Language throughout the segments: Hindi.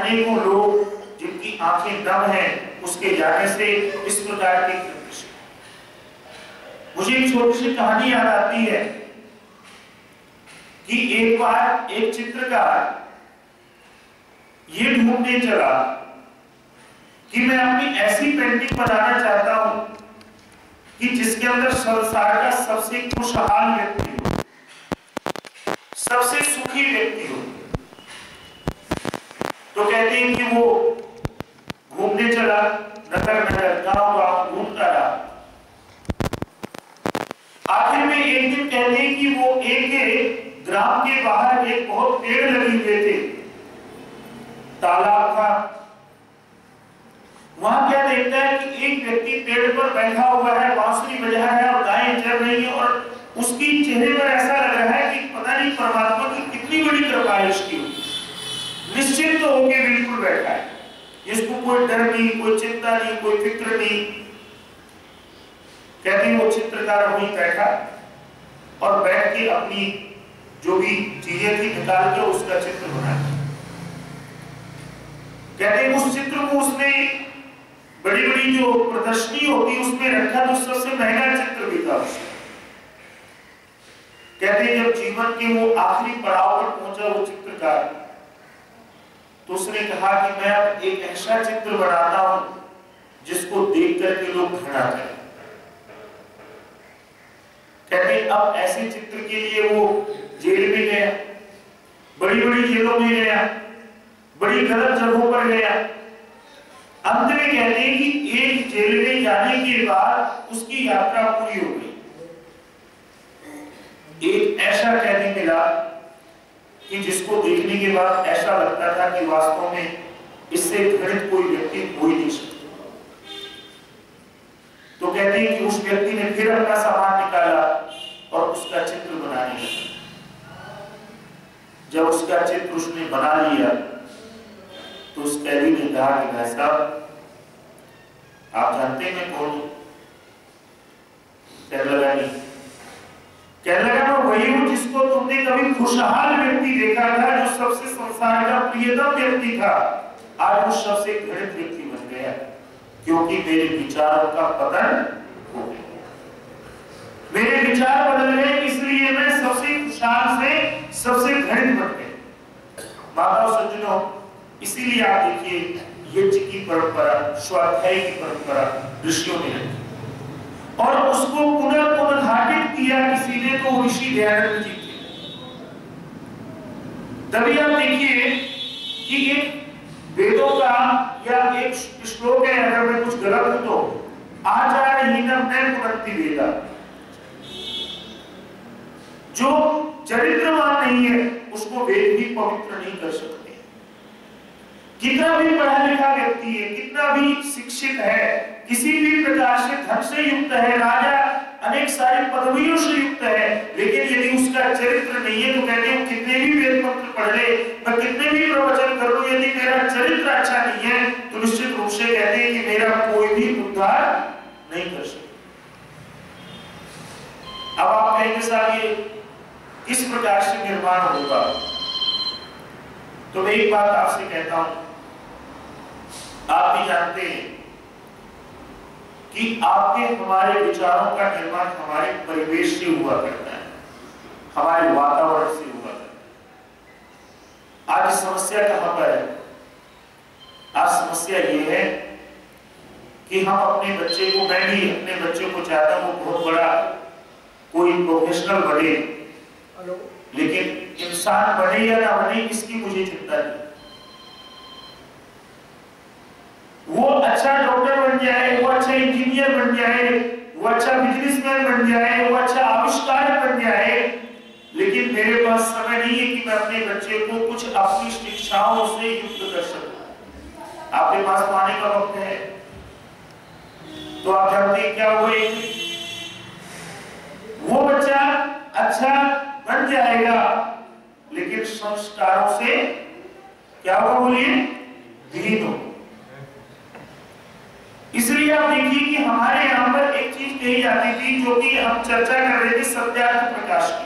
अनेकों लोग जिनकी आंखें दम हैं उसके जाने से इस प्रकार की दृश्य। मुझे एक छोटी सी कहानी याद आती है कि एक बार एक चित्रकार ये ढूंढने चला कि मैं अपनी ऐसी पेंटिंग बनाना चाहता हूं कि जिसके अंदर संसार का सबसे खुशहाल व्यक्ति हो, सबसे सुखी व्यक्ति हो। तो कहते हैं कि वो घूमने चला, नगर नगर गांव गांव घूमता रहा। आखिर में एक दिन कहते हैं कि वो एक ग्राम के बाहर एक बहुत पेड़ लगे हुए थे, तालाब था। वहां क्या देखता है कि एक व्यक्ति पेड़ पर बैठा हुआ है, बांसुरी बजा रहा है और गायें चल रही है, और उसकी चेहरे पर ऐसा लग रहा है कि पता नहीं परमात्मा की कितनी बड़ी कृपा है उसकी। निश्चिंत तो होके बिल्कुल बैठा है, इसको कोई डर नहीं, कोई चिंता नहीं, कोई फिक्र नहीं। कहते हैं वो चित्रकार वहीं बैठा और बैठ के अपनी जो भी चीजें थी निकाल के उसका चित्र बनाया। कहते हैं उस चित्र को उसने बड़ी बड़ी जो प्रदर्शनी होती उसमें रखा, तो सबसे महंगा चित्र भी था उसका। कहते हैं जब जीवन के वो आखिरी पड़ाव पर पहुंचा वो चित्रकार, तो उसने कहा कि मैं अब एक ऐसा चित्र बनाता हूं जिसको देख करके लोग घृणा करें। कहते अब ऐसे चित्र के लिए वो जेल में गया, बड़ी बड़ी जेलों में गया, बड़ी गलत जगहों पर गया। अंत में कहते हैं कि एक जेल में जाने के बाद उसकी यात्रा पूरी हो गई। एक ऐसा कैदी मिला कि जिसको देखने के बाद ऐसा लगता था कि वास्तव में इससे घृणित कोई व्यक्ति हो ही नहीं सकता। तो कहते हैं कि उस व्यक्ति ने फिर अपना सामान निकाला और उसका चित्र बनाने लगा। जब उसका चित्र उसने बना लिया तो उस कैदी ने कहा कि भाई साहब आप जानते हैं मैं कौन हूं? कहने लगा नहीं। कहने लगा मैं वही हूं जिसको तुमने कभी खुशहाल व्यक्ति देखा था, जो सबसे संसार का प्रियतम व्यक्ति था, आज वो सबसे घृणित व्यक्ति बन गया क्योंकि मेरे विचारों का पतन हो गया। मेरे विचार बदल गए, इसलिए मैं सबसे खुशहाल से सबसे घृणित बन गया। माताओं सज्जनों, इसीलिए आप देखिए यज्ञ की परंपरा, स्वाध्याय की परंपरा ऋषियों ने रखी और उसको पुनः पुनर्घाटित किया किसी ने, तो ऋषि दयानंद जी थे। तभी आप देखिए कि एक वेदों का या एक श्लोक है, अगर मैं कुछ गलत हूं तो आचार्यहीनम न पुनन्ति वेदा, जो चरित्रवान नहीं है उसको वेद भी पवित्र नहीं कर सकते। कितना भी पढ़ा लिखा व्यक्ति है, कितना भी शिक्षित है, किसी भी प्रकार से धन से युक्त है, राजा अनेक सारी पदवियों से युक्त है, लेकिन यदि उसका चरित्र नहीं है तो कहते हैं कितने भी वेद मंत्र पढ़ ले, मैं कितने भी प्रवचन कर लूं, यदि मेरा चरित्र अच्छा नहीं है तो निश्चित रूप से कहते हैं कि मेरा कोई भी उद्धार नहीं कर सकता। अब आप कहेंगे साहब ये किस प्रकार से निर्माण होगा, तो मैं एक बात आपसे कहता हूं, आप भी जानते हैं कि आपके हमारे विचारों का निर्माण हमारे परिवेश से हुआ करता है, हमारे वातावरण से हुआ करता है। आज समस्या कहां पर है? आज समस्या ये है कि हम अपने बच्चे को, मैं भी अपने बच्चे को चाहता हूं बहुत बड़ा कोई प्रोफेशनल बने, लेकिन इंसान बने या ना बने इसकी मुझे चिंता नहीं। वो अच्छा डॉक्टर बन जाए, वो अच्छा इंजीनियर बन जाए, वो अच्छा बिजनेसमैन बन जाए, वो अच्छा आविष्कारक बन जाए, लेकिन मेरे पास समय नहीं है कि मैं अपने बच्चे को कुछ अपनी शिक्षाओं से युक्त कर सकूं। आपके पास पाने का वक्त है तो आप जानते हैं क्या हुए, वो बच्चा अच्छा बन जाएगा लेकिन संस्कारों से क्या होगा बोलिए, विहीन हो। इसलिए आप देखिए कि हमारे यहाँ पर एक चीज कही जाती थी जो कि हम चर्चा कर रहे थे सत्यार्थ प्रकाश की।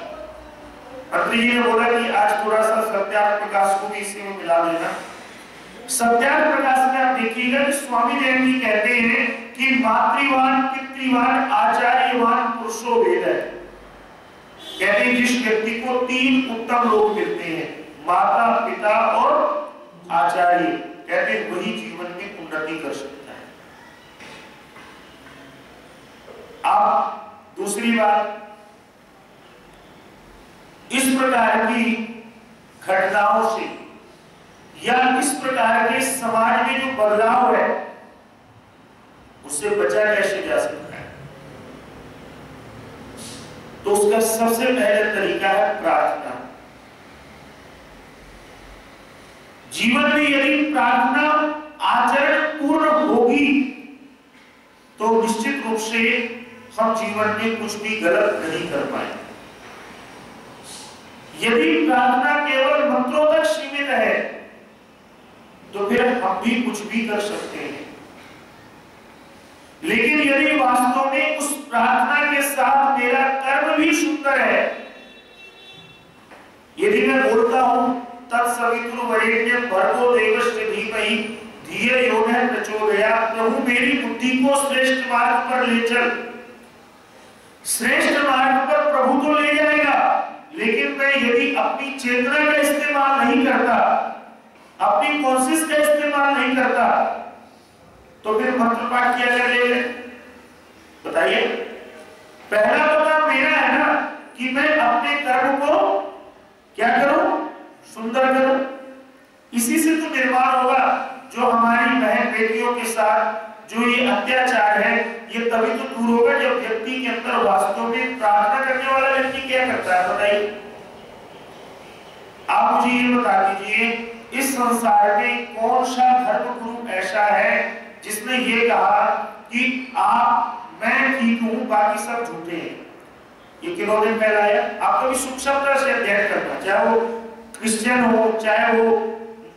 मंत्री जी ने बोला कि आज थोड़ा सा सत्यार्थ प्रकाश को भी इसी में मिला देना। सत्याग्रह प्रकाश में आप देखिएगा कि स्वामी दयानंद जी कहते हैं कि मातृवान, पितृवान, आचार्यवान पुरुषो वेद है। कहते हैं जिस व्यक्ति को 3 उत्तम लोग मिलते हैं, माता, पिता और आचार्य, कहते हैं वही जीवन में उन्नति कर सकता है। अब दूसरी बात, इस प्रकार की घटनाओं से या इस प्रकार के समाज में जो बदलाव है उससे बचा कैसे जा सकता है? तो उसका सबसे पहला तरीका है प्रार्थना। जीवन में यदि प्रार्थना आचरण पूर्ण होगी तो निश्चित रूप से हम जीवन में कुछ भी गलत नहीं कर पाएंगे। यदि प्रार्थना केवल मंत्रों तक सीमित है तो फिर हम भी कुछ भी कर सकते हैं, लेकिन यदि वास्तव में उस प्रार्थना के साथ मेरा कर्म भी सुंदर है, यदि मैं बोलता हूं तत्सवितुर्वरेण्यं भर्गो देवस्य धीमहि धियो यो न प्रचोदयात्, प्रभु मेरी बुद्धि को श्रेष्ठ मार्ग पर ले चल, श्रेष्ठ मार्ग पर प्रभु तो ले जाएगा, लेकिन मैं यदि अपनी चेतना का इस्तेमाल नहीं करता, अपनी कोशिश का इस्तेमाल नहीं करता, तो फिर मंत्र पाठ किया कर ले। बताइए, पहला तो काम मेरा है ना कि मैं अपने कर्म को क्या करूं? सुंदर करूं। इसी से तो निर्माण होगा। जो हमारी बहन बेटियों के साथ जो ये अत्याचार है, ये तभी तो दूर होगा जब व्यक्ति के अंदर वास्तव में प्रार्थना करने वाला व्यक्ति क्या करता है? बताइए, आप मुझे ये बता दीजिए, इस संसार में कौन सा धर्म गुरु ऐसा है जिसने ये कहा कि मैं ठीक हूं, बाकी सब झूठे हैं? ये किन्होंने फैलाया? आप कभी सूक्ष्मता से अध्ययन करना, चाहे वो क्रिश्चियन हो, चाहे वो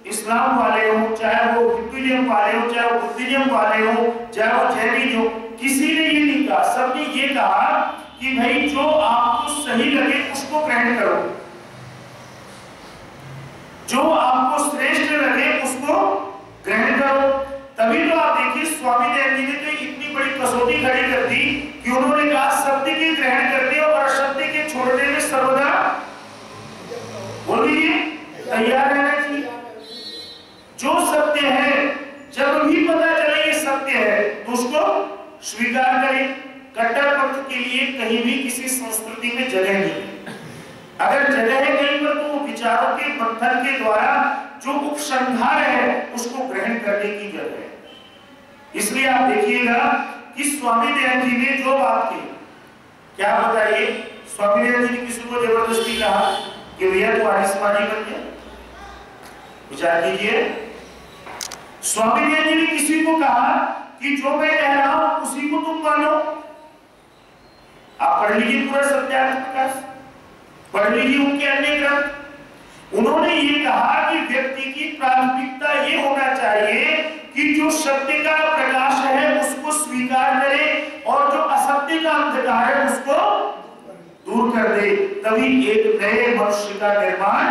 इस्लाम वाले हो, चाहे वो हिंदुइज्म वाले हो, चाहे वो बुद्धिज्म वाले हो, चाहे वो जैनिज्म हो, किसी ने ये नहीं कहा। सबने ये कहा कि भाई जो आपको सही लगे उसको ग्रहण करो, जो आपको श्रेष्ठ लगे उसको ग्रहण करो। तभी तो आप देखिए स्वामी दयानंद जी ने तो इतनी बड़ी कसौटी खड़ी कर दी कि उन्होंने कहा सत्य के ग्रहण करने और असत्य के छोड़ने में सर्वदा बोलिए तैयार रहना चाहिए। जो सत्य है, जब भी पता चले ये सत्य है तो उसको स्वीकार करें। कट्टर पंथ के लिए कहीं भी किसी संस्कृति में जगह नहीं। अगर जगह है कहीं पर तो विचारों के मंथन के द्वारा जो उपसंहार है उसको ग्रहण करने की जगह है। इसलिए आप देखिएगा कि स्वामी दयानंद जी ने जो बात की, क्या बताइए, स्वामी दयानंद जी ने किसी को जबरदस्ती कहा कि भैया तू आर्य समाजी बन गया? विचार कीजिए, स्वामी दयानंद जी ने किसी को कहा कि जो मैं कह रहा हूं उसी को तुम मानो। आप पढ़ लीजिए पूरा सत्याग्रह प्रकाश, पढ़ लीजिए उनके अन्य ग्रंथ। उन्होंने ये कहा कि व्यक्ति की प्राथमिकता ये होना चाहिए कि जो सत्य का प्रकाश है उसको स्वीकार करे और जो असत्य का अंधकार है उसको दूर कर दे, तभी एक नए मनुष्य का निर्माण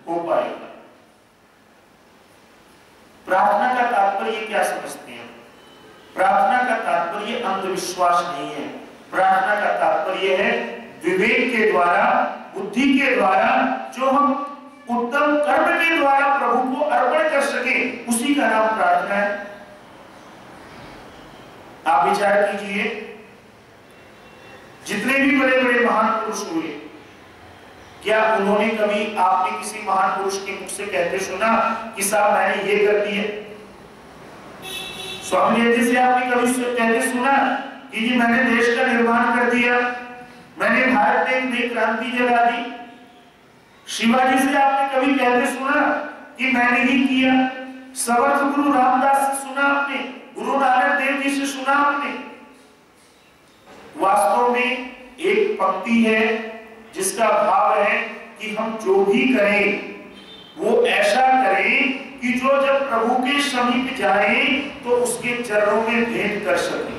हो पाएगा। प्रार्थना का तात्पर्य क्या समझते हैं? प्रार्थना का तात्पर्य अंधविश्वास नहीं है। प्रार्थना का तात्पर्य है विवेक के द्वारा, बुद्धि के द्वारा, जो हम उत्तम कर्म के द्वारा प्रभु को अर्पण कर सके, उसी का नाम प्रार्थना है। आप विचार कीजिए, जितने भी बड़े बड़े महान पुरुष हुए, क्या उन्होंने कभी आपने किसी महान पुरुष के मुख से कहते सुना कि साहब मैंने ये कर दिया? स्वामी जी से आपने कभी कहते सुना कि जी मैंने देश का निर्माण कर दिया, मैंने भारत में एक नई क्रांति जगा दी? शिवाजी से आपने कभी कहते सुना कि मैंने ही किया? समर्थ गुरु रामदास से सुना आपने? गुरु नानक देव जी से सुना आपने? वास्तव में एक पंक्ति है जिसका भाव है कि हम जो भी करें वो ऐसा करें कि जो जब प्रभु के समीप जाए तो उसके चरणों में भेंट कर सके।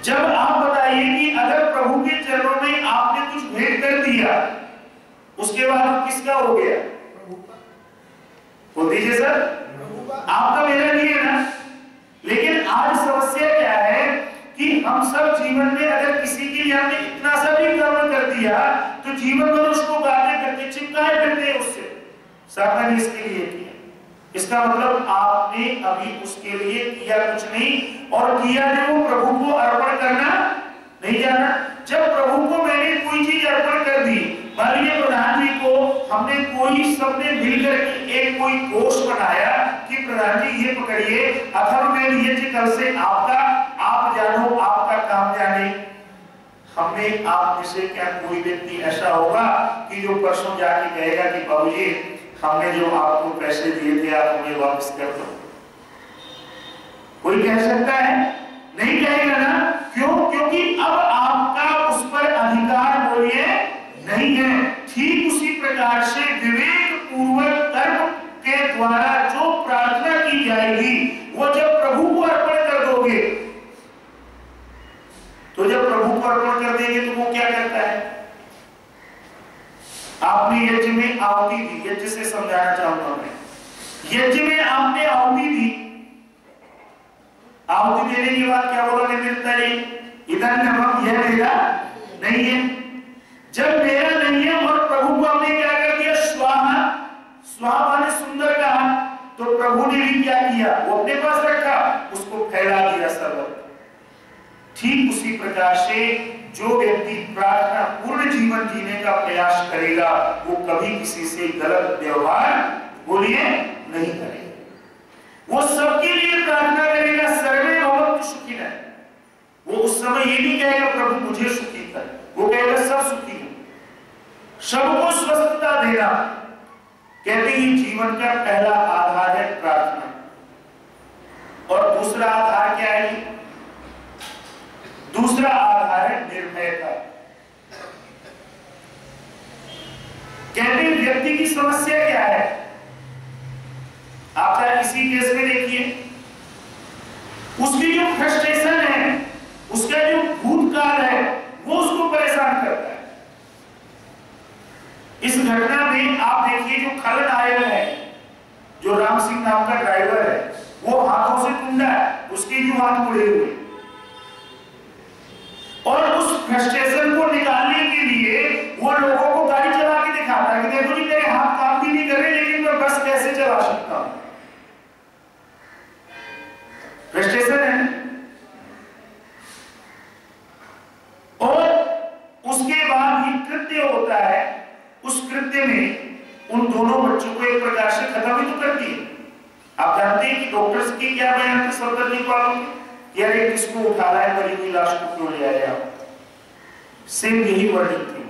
जब आप बताइए कि अगर प्रभु के चरणों में आपने कुछ भेंट कर दिया, उसके बाद किसका हो गया? बोल दीजिए सर, आपका मेरा नहीं है ना। लेकिन आज समस्या क्या है कि हम सब जीवन में अगर किसी के लिए हमने इतना सा भी कर्म कर दिया तो जीवन भर उसको गाते करते चिपकाए करते उससे, साहब ने इसके लिए किया। इसका मतलब आपने अभी उसके लिए किया कुछ नहीं, और किया जो वो प्रभु को अर्पण करना नहीं जाना। जब प्रभु को मैंने कोई चीज अर्पण कर दी, मान लीजिए प्रधान जी को हमने कोई सबने मिलकर एक कोई कोष बनाया कि प्रधान जी ये पकड़िए अथर्ववेद यज्ञ कल से आपका, आप जानो आपका काम जाने। हमने आप में से क्या कोई व्यक्ति ऐसा होगा कि जो परसों जाके कहेगा कि बाबूजी हमने जो आपको पैसे दिए थे आप हमें वापस कर दो? कोई कह सकता है? नहीं कहेगा ना। क्यों? क्योंकि अब आपका उस पर अधिकार बोलिए नहीं है। ठीक उसी प्रकार से विवेक पूर्वक कर्म के द्वारा जो प्रार्थना की जाएगी वो जब प्रभु को अर्पण कर दोगे, तो जब प्रभु को अर्पण कर देंगे तो वो क्या करता है? आपने यज्ञ में आहुति दी, यज्ञ से समझाना चाहूंगा मैं, यज्ञ में आपने आहुति दी, आहुति देने के बाद क्या बोला? इधर नमक यह मेरा नहीं है। जब मेरा नहीं है और प्रभु को हमने क्या कर दिया? स्वाहा, स्वाहा ने सुंदर कहा, तो प्रभु ने भी क्या किया? वो अपने पास रखा, उसको फैला दिया सर्वत्र। ठीक उसी प्रकार से जो व्यक्ति प्रार्थना पूर्ण जीवन जीने का प्रयास करेगा वो कभी किसी से गलत व्यवहार बोलिए नहीं करेगा। वो सबके लिए प्रार्थना करेगा, सर्वे भवन्तु सुखिनः। वो उस समय ये नहीं कहेगा प्रभु मुझे सुखी कर, वो कहेगा सब सुखी हो, सबको स्वस्थता देना। कहते हैं जीवन का पहला आधार है प्रार्थना, और दूसरा आधार क्या है? दूसरा आधार है निर्भयता। कहते हैं व्यक्ति की समस्या क्या है? आप इसी केस में देखिए, उसकी जो फ्रस्ट्रेशन है, उसका जो भूतकाल है वो उसको परेशान करता है। इस घटना में आप देखिए जो खलनायक है, जो राम सिंह नाम का ड्राइवर है, वो हाथों से टूटा है, उसके जो हाथ मुड़े हुए, और उस फ्रस्ट्रेशन को निकालने के लिए वो लोगों को गाड़ी चला के दिखाता है कि देखो जी मेरे हाथ काम भी नहीं कर रहे, लेकिन मैं बस कैसे चला सकता हूं। फ्रस्ट्रेशन है। और उसके बाद ये कृत्य होता है, उस कृत्य में उन दोनों बच्चों को एक प्रकार से खत्म ही तो कर दिया। आप जानते हैं कि डॉक्टर्स की क्या बयान थे सफदरजंग वालों के? यार किसको उठा रहा है, मरी हुई लाश को क्यों ले आया? सेम यही वर्डिंग थी।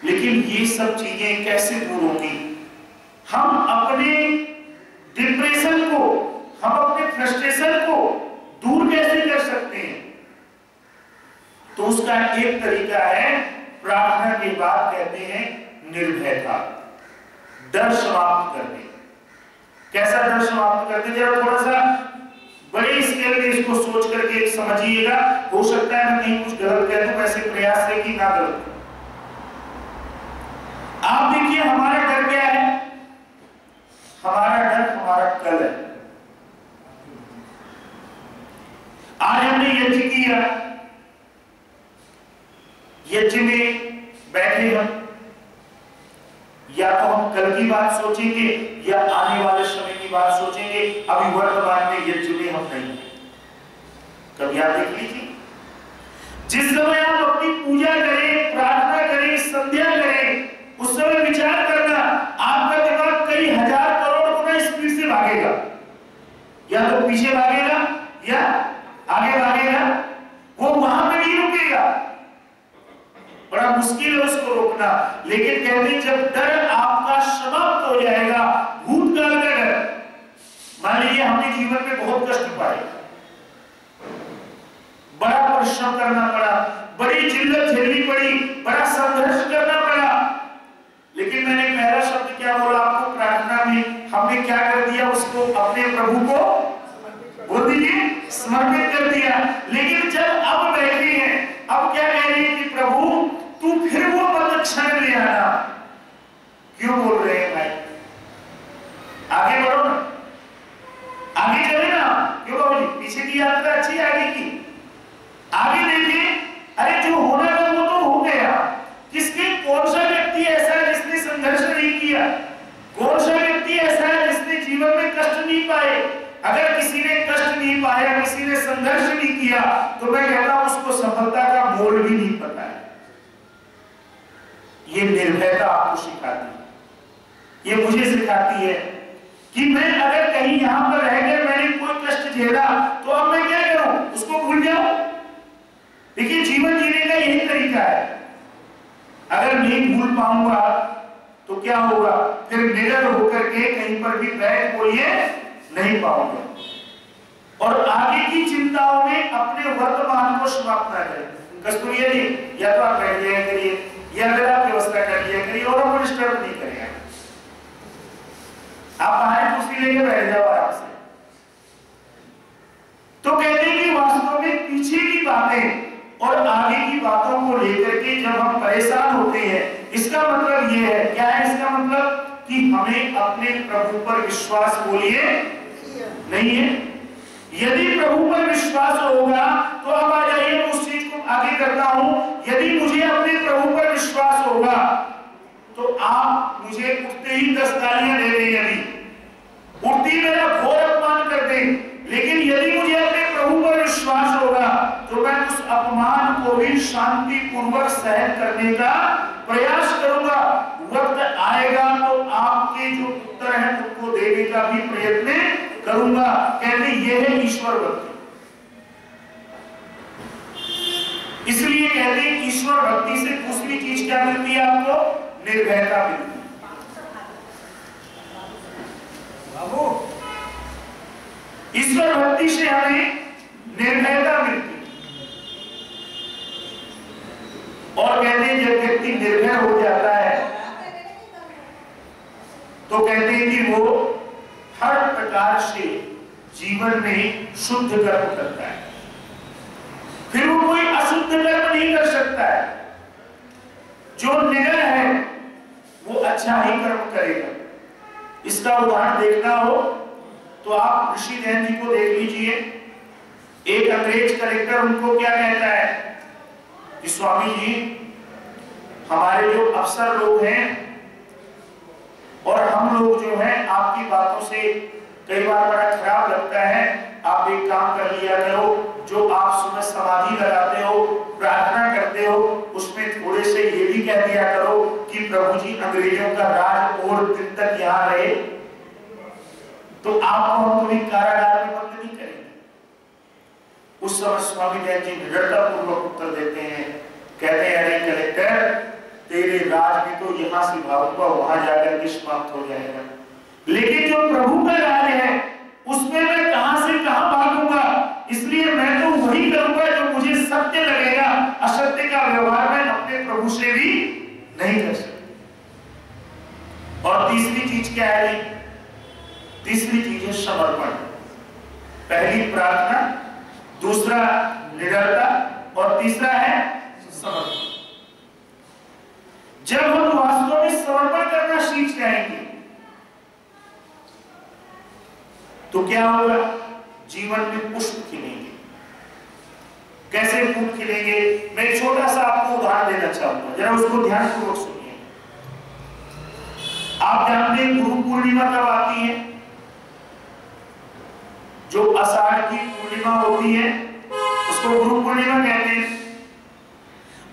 लेकिन ये सब चीजें कैसे दूर होंगी? हम अपने डिप्रेशन को, हम अपने फ्रस्ट्रेशन को दूर कैसे कर सकते हैं? तो उसका एक तरीका है, प्रार्थना के बाद कहते हैं निर्भयता, डर समाप्त करने। कैसा डर समाप्त करते? जरा थोड़ा सा बड़े स्केल में इसको सोच करके समझिएगा। हो सकता है मैं कहीं कुछ गलत कह दूं, वैसे प्रयास है कि ना गलत। आप देखिए हमारा डर क्या है? हमारा डर हमारा कल है। आज हमने यज्ञ किया, यज्ञ में बैठे हम, या तो हम कल की बात सोचेंगे या आने वाले समय की बात सोचेंगे। अभी वर्तमान में यज्ञ में हम नहीं हैं। कभी आप देख लीजिए, जिस समय आप अपनी पूजा करें, प्रार्थना करें, संध्या करें, उस समय विचार करना आपका दिमाग कई हजार करोड़ गुना स्पीड से भागेगा। या तो पीछे भागेगा या आगे भागेगा, वो वहां पे नहीं रुकेगा। बड़ा मुश्किल है उसको रोकना। लेकिन कहते जब डर आपका समाप्त हो जाएगा, भूतकाल का डर, मान लीजिए हमने जीवन में बहुत कष्ट पाए, बड़ा परिश्रम करना पड़ा, बड़ी जिल्लत झेलनी पड़ी, बड़ा संघर्ष करना पड़ा, लेकिन मैंने पहला शब्द क्या बोला आपको? प्रार्थना में हमने क्या कर दिया? उसको अपने प्रभु को बोल दीजिए समर्पित कर दिया। लेकिन जब अब बैठे हैं, अब क्या कह रही है कि प्रभु तू फिर वो पद क्षण ले आना। क्यों बोल रहे हैं भाई? नहीं पाए, अगर किसी ने कष्ट नहीं पाया, किसी ने संघर्ष नहीं किया, तो मैं कहता हूं उसको सफलता का मोल भी नहीं पता है। ये निर्भयता आपको सिखाती है, ये मुझे सिखाती है कि मैं अगर कहीं यहां पर रहकर मैंने कोई कष्ट झेला तो अब मैं क्या करूं, उसको भूल जाऊं। देखिए जीवन जीने का यही तरीका है, अगर नहीं भूल पाऊंगा तो क्या होगा, फिर निडर होकर के कहीं पर भी बैठ बोलिए नहीं पाऊंगा, और आगे की चिंताओं में अपने वर्तमान को समाप्त ना करें। कस्तूरिया जी, या तो आप बैठ जाया करिए या अगर आप व्यवस्था कर लिया करिए और आपको डिस्टर्ब नहीं करेगा, आप बाहर कुर्सी लेके बैठ जाओ आराम से। तो कहते हैं कि वास्तव में पीछे की बातें और आगे की बातों को लेकर के जब हम परेशान होते हैं, इसका मतलब ये है, क्या है इसका मतलब, कि हमें अपने प्रभु पर विश्वास बोलिए नहीं है। यदि प्रभु पर विश्वास होगा तो अब आ जाइए, मैं उस चीज को आगे करता हूं। यदि मुझे अपने प्रभु पर विश्वास होगा तो आप मुझे उठते ही 10 गालियां दे दें, यदि उठती मेरा घोर अपमान कर दें, लेकिन यदि मुझे अपने प्रभु पर विश्वास होगा तो मैं उस अपमान को भी शांति पूर्वक सहन करने का प्रयास करूंगा। वक्त आएगा तो आपके जो उत्तर हैं उनको देने का भी प्रयत्न करूंगा। कहते ये है ईश्वर भक्ति। इसलिए कहते हैं ईश्वर भक्ति से दूसरी चीज क्या मिलती है आपको, निर्भयता मिलती है। ईश्वर भक्ति से हमें निर्भयता मिलती है, और कहते हैं जब व्यक्ति निर्भय हो जाता है तो कहते हैं कि वो हर प्रकार से जीवन में शुद्ध कर्म करता है, फिर वो कोई अशुद्ध कर्म नहीं कर सकता है। जो निडर है वो अच्छा ही कर्म करेगा। इसका उदाहरण देखना हो तो आप ऋषि ध्यान जी को देख लीजिए। एक अंग्रेज कलेक्टर उनको क्या कहता है कि स्वामी जी, हमारे जो अफसर लोग हैं और हम लोग जो हैं आपकी बातों से कई बार बड़ा खराब लगता है, आप एक काम कर लिया करो, जो आप सुबह समाधि लगाते हो, प्रार्थना करते हो, उसमें थोड़े से ये भी कह दिया करो कि प्रभु जी अंग्रेजों का राज और दिन तक यहाँ रहे, तो आपको हम कभी कारागार में बंद नहीं करेंगे। उस समय स्वामी जैन जी निडरता पूर्वक उत्तर देते हैं, कहते हैं अरे कलेक्टर, तेरे राज में तो यहाँ से भागूंगा वहां जाकर के समाप्त हो जाएगा, लेकिन जो प्रभु का राज है उसमें मैं कहां से कहां भागूंगा, इसलिए मैं तो वही करूंगा जो मुझे सत्य लगेगा। असत्य का व्यवहार मैं अपने प्रभु से भी नहीं कर सकता। और तीसरी चीज क्या है, तीसरी चीज है समर्पण। पहली प्रार्थना, दूसरा निडरता, और तीसरा है समर्पण। जब हम वास्तव में समर्पण करना सीख जाएंगे तो क्या होगा, जीवन में पुष्प खिलेंगे। कैसे फूल खिलेंगे, मैं एक छोटा सा आपको उदाहरण देना चाहूंगा, जरा उसको ध्यानपूर्वक सुनिए। आप जानते हैं गुरु पूर्णिमा कब आती है, जो आषाढ़ की पूर्णिमा होती है उसको गुरु पूर्णिमा कहते हैं।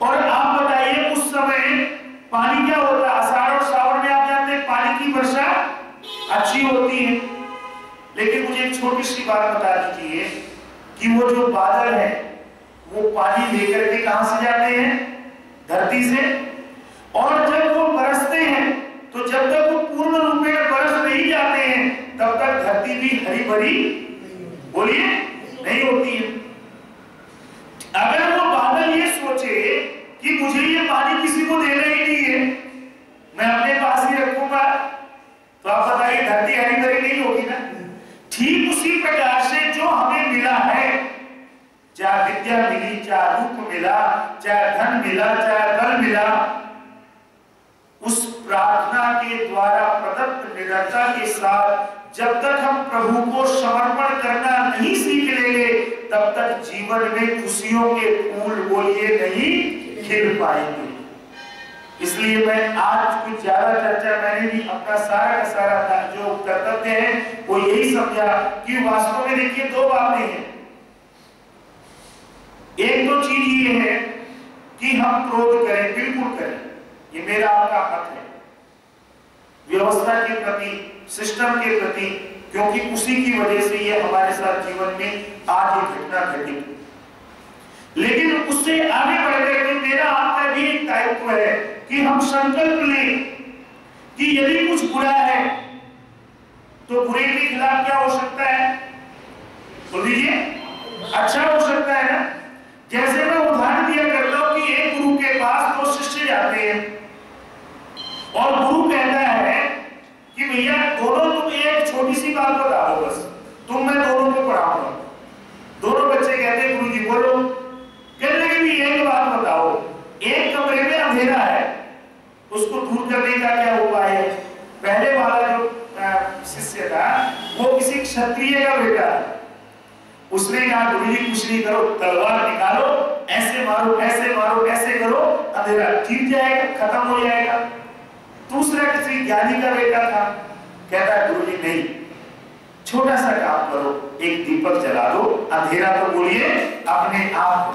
और आप बताइए उस समय पानी क्या होता है, आषाढ़ और श्रावण में आप जानते हैं पानी की वर्षा अच्छी होती है, लेकिन मुझे एक छोटी सी बात बता दीजिए कि वो जो बादल है वो पानी लेकर के कहां से जाते हैं, धरती से, और जब वो बरसते हैं तो जब तक वो पूर्ण रूप में बरस नहीं जाते हैं तब तक धरती भी हरी भरी बोलिए नहीं होती है। अगर वो बादल ये सोचे कि मुझे ये पानी किसी को देना ही नहीं है, मैं अपने पास ही रखूंगा, तो आप बताइए धरती हरी भरी नहीं होगी ना। ठीक उसी प्रकार से जो हमें मिला है, चाहे विद्या मिली, चाहे रूप मिला, चाहे धन मिला, चाहे बल मिला, उस प्रार्थना के द्वारा प्रदत्त निडरता के साथ जब तक हम प्रभु को समर्पण करना नहीं सीख लेंगे तब तक जीवन में खुशियों के फूल बोलिए नहीं खिल पाएंगे। इसलिए मैं आज कुछ ज्यादा चर्चा, मैंने भी अपना सारा का सारा जो कर्तव्य है वो यही समझा कि वास्तव में देखिए दो बातें हैं। एक तो चीज ये है कि हम क्रोध करें, बिल्कुल करें, ये मेरा आपका हक है व्यवस्था के प्रति, सिस्टम के प्रति, क्योंकि उसी की वजह से ये हमारे साथ जीवन में आज ये घटना घटी। लेकिन उससे आगे बढ़कर के मेरा आपका भी एक दायित्व है कि हम संकल्प लें कि यदि कुछ बुरा है तो बुरे के खिलाफ क्या हो सकता है, बोल दीजिए, अच्छा हो सकता है ना। जैसे मैं उदाहरण दिया करता हूं कि एक गुरु के पास दो शिष्य जाते हैं और गुरु कहता है कि भैया दोनों तुम एक छोटी सी बात बताओ, बस तुम मैं दोनों को पढ़ाऊंगा। दोनों बच्चे कहते हैं गुरु जी बोलो। कहते हैं कि एक बात बताओ, एक कमरे में अंधेरा है, उसको दूर करने का क्या उपाय है। पहले वाला जो शिष्य था वो किसी क्षत्रिय का बेटा है, उसने कहा गुरु जी कुछ नहीं करो, तलवार निकालो, ऐसे मारो ऐसे मारो ऐसे करो, अंधेरा ठीक जाएगा, खत्म हो जाएगा। दूसरा किसी ज्ञानी का बेटा था, कहता है गुरु जी नहीं, छोटा सा काम करो, एक दीपक जला दो, अंधेरा तो बोलिए अपने आप।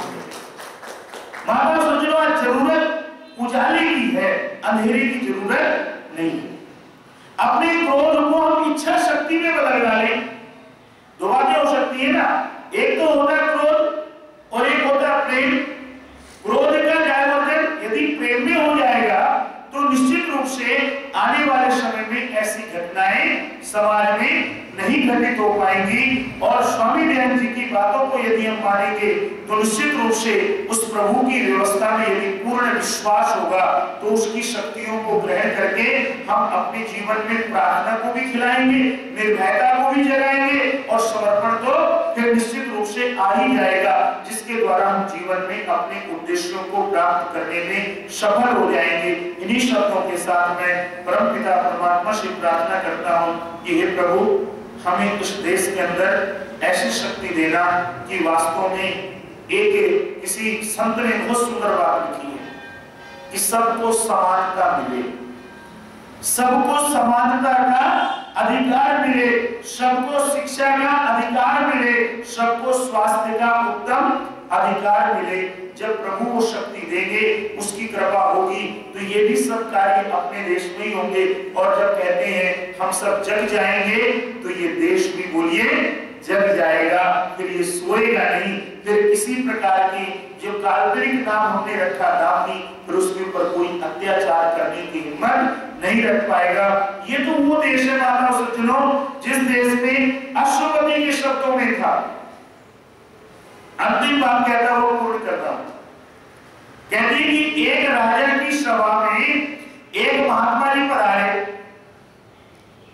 माता सज्जनों, जरूरत उजाले की है, अंधेरे की जरूरत नहीं है। अपने क्रोध को हम इच्छा शक्ति में बदल डालें। दो बातें हो सकती है ना, एक तो होता है क्रोध और एक होता है प्रेम। क्रोध का डायवर्जन यदि प्रेम में हो जाएगा तो निश्चित रूप से आने वाले समय में ऐसी घटनाएं समाज में नहीं घटित हो पाएंगी। और स्वामी दयानंद जी की बातों को यदि हम मानेंगे तो निश्चित रूप से उस प्रभु की व्यवस्था में यदि पूर्ण विश्वास होगा तो उसकी शक्तियों को ग्रहण करके हम अपने जीवन में प्रार्थना को भी खिलाएंगे, निर्भयता को भी जगाएंगे और समर्पण तो फिर निश्चित रूप से आ ही जाएगा, जिसके द्वारा हम जीवन में अपने उद्देश्यों को प्राप्त करने में सफल हो जाएंगे। इन्हीं शब्दों के साथ मैं परमपिता परमात्मा से प्रार्थना करता हूँ कि हे प्रभु, हमें इस देश के अंदर ऐसी शक्ति देना कि वास्तव में एक किसी संत ने बहुत सुंदर बात लिखी है कि सबको समानता मिले, सबको समानता का अधिकार मिले, सबको शिक्षा का अधिकार मिले, सबको स्वास्थ्य का उत्तम अधिकार मिले। जब प्रभु वो शक्ति देंगे, उसकी कृपा होगी तो ये भी सब कार्य अपने देश में ही होंगे। और जब कहते हैं हम सब जग जाएंगे तो ये देश भी बोलिए जग जाएगा, फिर ये सोएगा नहीं, फिर किसी प्रकार की जो काल्पनिक नाम हमने रखा दामी, फिर उसके ऊपर कोई अत्याचार करने की हिम्मत नहीं रख पाएगा। ये तो वो देश है माता सज्जनों जिस देश में अश्वपति के शब्दों में था। अंतिम बात कहता हूं, पूर्ण करता हूं। कहती कि एक राजा की सभा में एक महात्मा जी पधारे।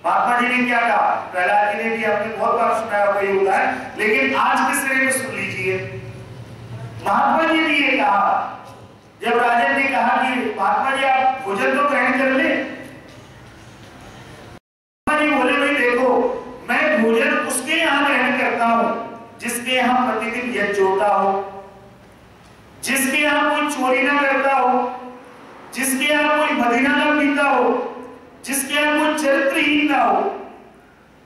महात्मा जी ने क्या कहा, प्रहलाद जी ने भी आपने बहुत बार सुनाया होगा ये उदाहरण, लेकिन आज के सिरे में सुन लीजिए। महात्मा जी ने ये कहा, जब राजा ने कहा कि महात्मा जी आप भोजन तो ग्रहण कर ले। महात्मा जी बोले भाई देखो, मैं भोजन उसके यहाँ ग्रहण करता हूं जिसके यहाँ प्रतिदिन यज्ञ होता हो, जिसके यहाँ कोई चोरी ना करता हो, जिसके यहाँ कोई मदिरा ना पीता हो, जिसके यहाँ कोई चरित्रहीन ना हो।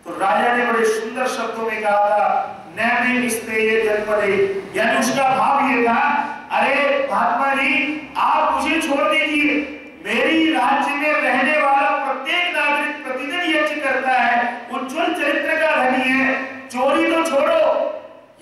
तो राजा ने बड़े सुंदर शब्दों में कहा था, नैने स्तेय जन्मदे, यानी उसका भाव ये था, अरे महात्मा जी आप मुझे छोड़ दीजिए, मेरी राज्य में रहने वाला प्रत्येक नागरिक प्रतिदिन यज्ञ करता है, उज्जवल चरित्र का धनी है, चोरी तो छोड़ो,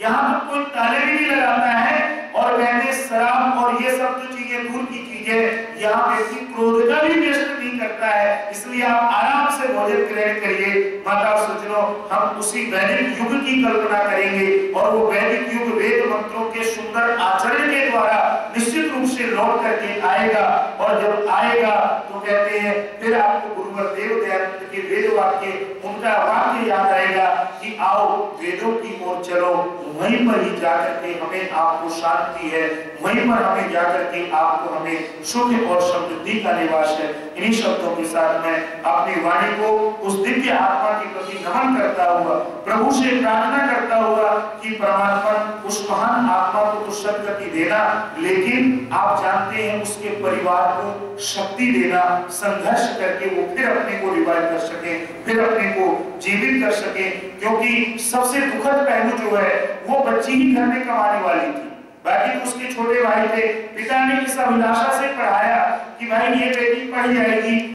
यहाँ तो कोई ताले भी नहीं लगाता है, और कहते शराब और ये सब तो चीजें दूर की चीजें, यहाँ व्यक्ति क्रोध का भी व्यस्त नहीं करता है। इसलिए आप आराम से भोजन ग्रहण करिए। माता सज्जनों, हम उसी वैदिक युग की कल्पना करेंगे और वो वैदिक युग वेद मंत्रों के सुंदर आचरण के द्वारा निश्चित रूप से लौट करके आएगा। और जब आएगा तो कहते हैं फिर आपको गुरुवर देव दयानंद के वेद वाक्य, उनका वाक्य याद आएगा कि आओ वेदों की ओर चलो, वहीं पर ही जाकर के हमें आपको शांति है, वहीं पर हमें जाकर के आपको हमें सुख और समृद्धि का निवास है। इन्हीं शब्दों के साथ मैं अपनी वाणी को उस दिव्य आत्मा के प्रति नमन करता हुआ, प्रभु से प्रार्थना करता हुआ कि परमात्मा उस महान आत्मा को तो सद्गति देना, लेकिन आप जानते हैं उसके परिवार को शक्ति देना, संघर्ष करके वो फिर अपने को रिवाइव कर सके, फिर अपने को जीवित कर सके। क्योंकि सबसे दुखद पहलू जो है वो बच्ची ही घर में कमाने वाली थी, बाकी तो उसके छोटे भाई थे। पिता ने इस अभिलाषा से पढ़ाया कि भाई ये बेटी पढ़ जाएगी,